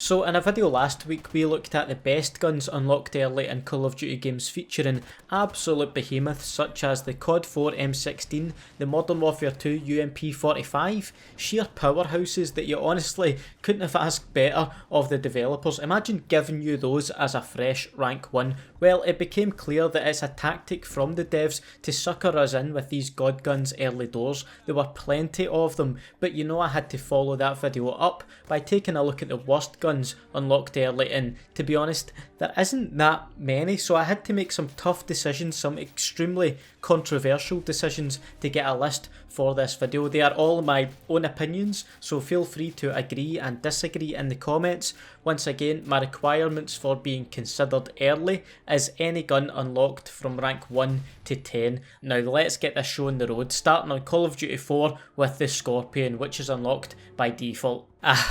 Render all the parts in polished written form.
So in a video last week we looked at the best guns unlocked early in Call of Duty games featuring absolute behemoths such as the COD 4 M16, the Modern Warfare 2 UMP45, sheer powerhouses that you honestly couldn't have asked better of the developers. Imagine giving you those as a fresh rank 1. Well, it became clear that it's a tactic from the devs to sucker us in with these god guns early doors. There were plenty of them, but you know I had to follow that video up by taking a look at the worst guns unlocked early, and to be honest there isn't that many, so I had to make some tough decisions, some extremely controversial decisions to get a list for this video. They are all my own opinions, so feel free to agree and disagree in the comments. Once again, my requirements for being considered early is any gun unlocked from rank 1 to 10. Now let's get this show on the road, starting on Call of Duty 4 with the Scorpion, which is unlocked by default.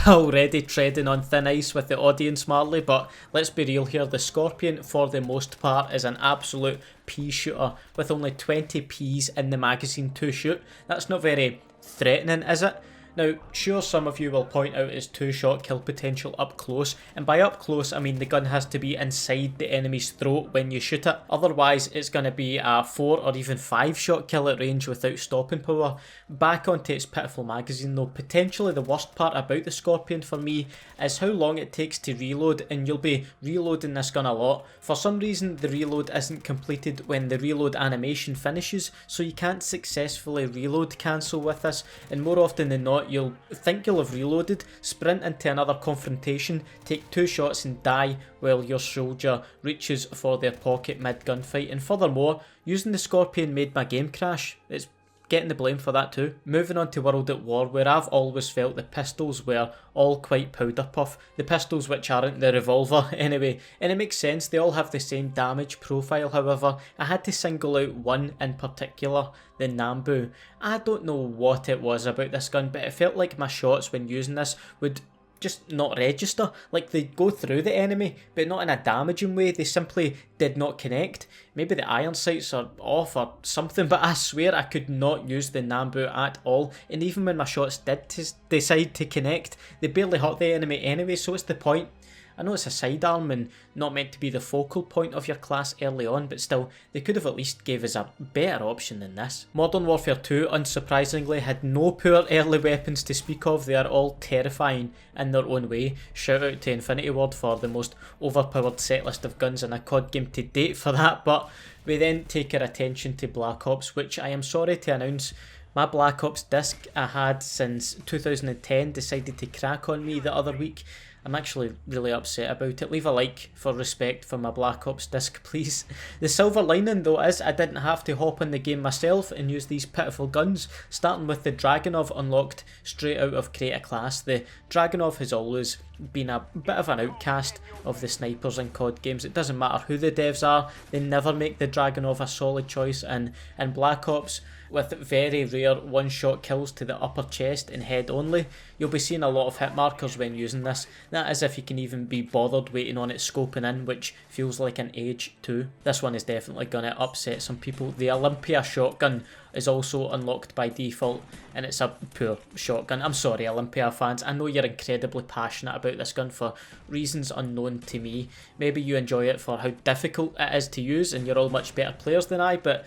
Already treading on thin ice with the audience, Marley, but let's be real here, the Scorpion for the most part is an absolute pea shooter with only 20 Ps in the magazine to shoot. That's not very threatening, is it? Now, sure, some of you will point out its 2-shot kill potential up close, and by up close I mean the gun has to be inside the enemy's throat when you shoot it, otherwise it's going to be a 4 or even 5-shot kill at range without stopping power. Back onto its pitiful magazine though, potentially the worst part about the Scorpion for me is how long it takes to reload, and you'll be reloading this gun a lot. For some reason the reload isn't completed when the reload animation finishes, so you can't successfully reload cancel with this, and more often than not you'll think you'll have reloaded, sprint into another confrontation, take 2 shots and die while your soldier reaches for their pocket mid gunfight. And furthermore, using the Scorpion made my game crash. It's getting the blame for that too. Moving on to World at War, where I've always felt the pistols were all quite powder puff. The pistols which aren't the revolver anyway, and it makes sense, they all have the same damage profile. However, I had to single out one in particular, the Nambu. I don't know what it was about this gun, but it felt like my shots when using this would just not register. Like they'd go through the enemy, but not in a damaging way. They simply did not connect. Maybe the iron sights are off or something, but I swear I could not use the Nambu at all. And even when my shots did decide to connect, they barely hurt the enemy anyway, so what's the point? I know it's a sidearm and not meant to be the focal point of your class early on, but still, they could have at least gave us a better option than this. Modern Warfare 2, unsurprisingly, had no poor early weapons to speak of. They are all terrifying in their own way. Shout out to Infinity Ward for the most overpowered setlist of guns in a COD game to date for that, but we then take our attention to Black Ops, which I am sorry to announce, my Black Ops disc I had since 2010 decided to crack on me the other week. I'm actually really upset about it. Leave a like for respect for my Black Ops disc, please. The silver lining though is I didn't have to hop in the game myself and use these pitiful guns, starting with the Dragunov unlocked straight out of Create a Class. The Dragunov has always been a bit of an outcast of the snipers in COD games. It doesn't matter who the devs are, they never make the Dragunov a solid choice, and in Black Ops, with very rare one-shot kills to the upper chest and head only, you'll be seeing a lot of hit markers when using this. That is if you can even be bothered waiting on it scoping in, which feels like an age too. This one is definitely going to upset some people. The Olympia shotgun is also unlocked by default, and it's a poor shotgun. I'm sorry Olympia fans, I know you're incredibly passionate about this gun for reasons unknown to me. Maybe you enjoy it for how difficult it is to use and you're all much better players than I, but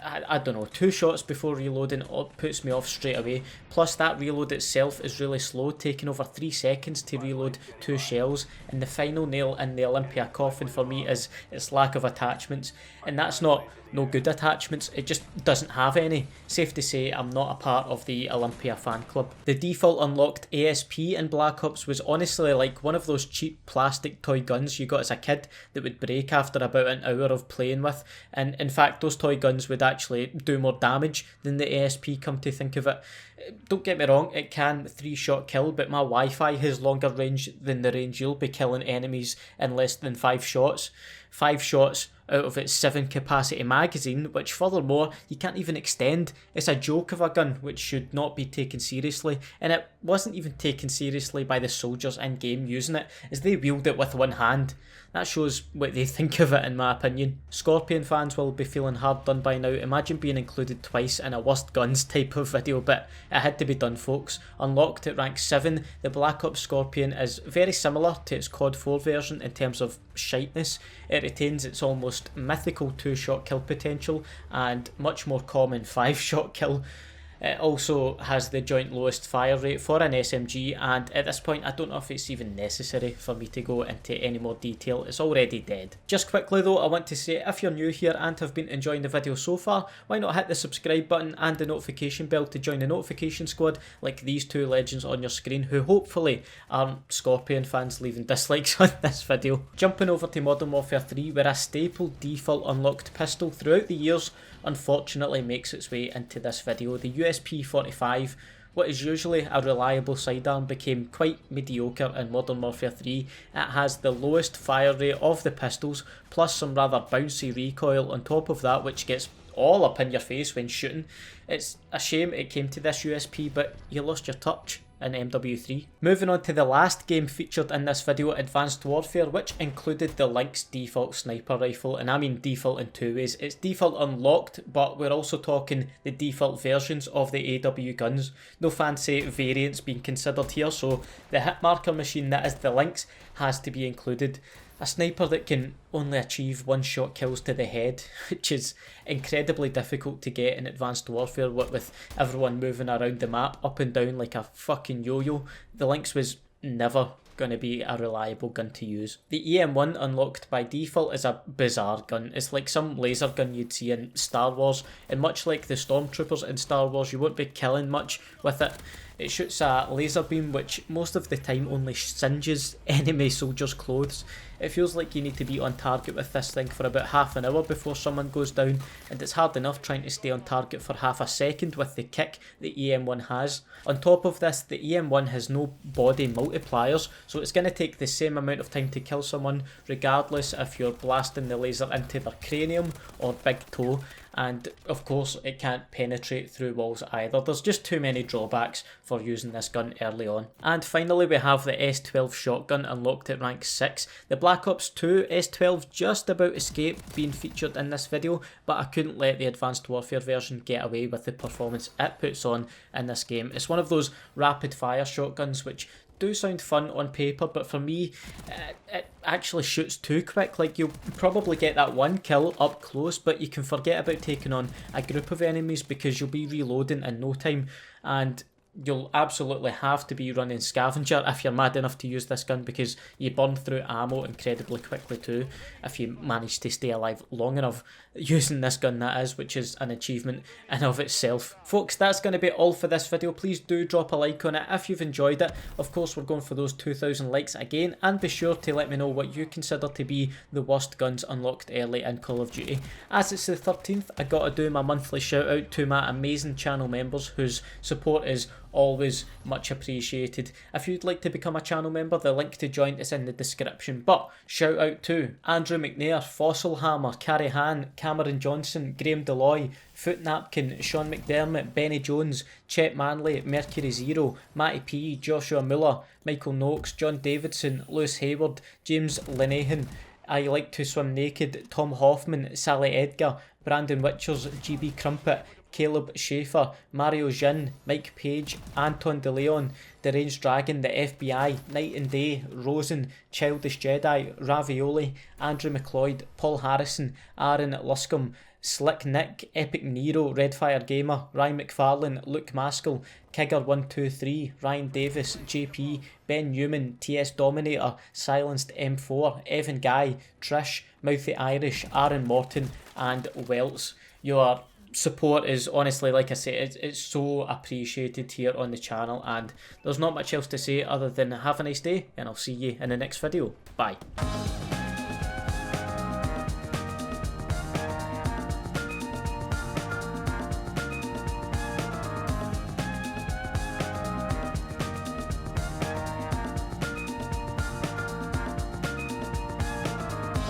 I don't know, 2 shots before reloading puts me off straight away. Plus that reload itself is really slow, taking over 3 seconds to reload 2 shells, and the final nail in the Olympia coffin for me is its lack of attachments, and that's not no good attachments, it just doesn't have any. Safe to say I'm not a part of the Olympia fan club. The default unlocked ASP in Black Ops was honestly like one of those cheap plastic toy guns you got as a kid that would break after about an hour of playing with, and in fact those toy guns would actually do more damage than the ASP, come to think of it. Don't get me wrong, it can 3-shot kill, but my Wi-Fi has longer range than the range you'll be killing enemies in less than 5 shots. 5 shots out of its 7 capacity magazine, which furthermore you can't even extend. It's a joke of a gun which should not be taken seriously, and it wasn't even taken seriously by the soldiers in game using it, as they wield it with one hand. That shows what they think of it, in my opinion. Scorpion fans will be feeling hard done by now. Imagine being included twice in a worst guns type of video, but it had to be done, folks. Unlocked at rank 7, the Black Ops Scorpion is very similar to its COD 4 version in terms of shiteness. It retains its almost mythical 2-shot kill potential and much more common 5-shot kill. It also has the joint lowest fire rate for an SMG, and at this point I don't know if it's even necessary for me to go into any more detail. It's already dead. Just quickly though, I want to say, if you're new here and have been enjoying the video so far, why not hit the subscribe button and the notification bell to join the notification squad like these two legends on your screen, who hopefully aren't Scorpion fans leaving dislikes on this video. Jumping over to Modern Warfare 3, where a staple default unlocked pistol throughout the years unfortunately makes its way into this video. The USP-45, what is usually a reliable sidearm, became quite mediocre in Modern Warfare 3. It has the lowest fire rate of the pistols, plus some rather bouncy recoil on top of that, which gets all up in your face when shooting. It's a shame it came to this USP, but you lost your touch in MW3. Moving on to the last game featured in this video, Advanced Warfare, which included the Lynx default sniper rifle, and I mean default in two ways. It's default unlocked, but we're also talking the default versions of the AW guns. No fancy variants being considered here, so the hit marker machine that is the Lynx has to be included. A sniper that can only achieve one-shot kills to the head, which is incredibly difficult to get in Advanced Warfare, what with everyone moving around the map up and down like a fucking yo-yo. The Lynx was never going to be a reliable gun to use. The EM1 unlocked by default is a bizarre gun. It's like some laser gun you'd see in Star Wars, and much like the Stormtroopers in Star Wars, you won't be killing much with it. It shoots a laser beam which most of the time only singes enemy soldiers' clothes. It feels like you need to be on target with this thing for about half an hour before someone goes down, and it's hard enough trying to stay on target for half a second with the kick the EM1 has. On top of this, the EM1 has no body multipliers, so it's going to take the same amount of time to kill someone regardless if you're blasting the laser into their cranium or big toe. And of course it can't penetrate through walls either. There's just too many drawbacks for using this gun early on. And finally we have the S12 shotgun unlocked at rank 6. The Black Ops 2 S12 just about escaped being featured in this video, but I couldn't let the Advanced Warfare version get away with the performance it puts on in this game. It's one of those rapid fire shotguns which do sound fun on paper, but for me it actually shoots too quick. Like, you'll probably get that one kill up close, but you can forget about taking on a group of enemies because you'll be reloading in no time, and you'll absolutely have to be running scavenger if you're mad enough to use this gun, because you burn through ammo incredibly quickly too if you manage to stay alive long enough using this gun, that is, which is an achievement in of itself. Folks, that's going to be all for this video. Please do drop a like on it if you've enjoyed it. Of course, we're going for those 2,000 likes again, and be sure to let me know what you consider to be the worst guns unlocked early in Call of Duty. As it's the 13th, I gotta do my monthly shout out to my amazing channel members whose support is always much appreciated. If you'd like to become a channel member, the link to join is in the description. But shout out to Andrew McNair, Fossil Hammer, Carrie Han, Cameron Johnson, Graham Deloy, Foot Napkin, Sean McDermott, Benny Jones, Chet Manley, Mercury Zero, Matty P, Joshua Muller, Michael Noakes, John Davidson, Lewis Hayward, James Linehan, I Like to Swim Naked, Tom Hoffman, Sally Edgar, Brandon Witchers, GB Crumpet, Caleb Schaefer, Mario Jin, Mike Page, Anton DeLeon, Deranged Dragon, The FBI, Night and Day, Rosen, Childish Jedi, Ravioli, Andrew McLeod, Paul Harrison, Aaron Luscombe, Slick Nick, Epic Nero, Redfire Gamer, Ryan McFarlane, Luke Maskell, Kigger123, Ryan Davis, JP, Ben Newman, TS Dominator, Silenced M4, Evan Guy, Trish, Mouthy Irish, Aaron Morton, and Welts. Your support is honestly, like I say, it's so appreciated here on the channel, and there's not much else to say other than have a nice day, and I'll see you in the next video. Bye.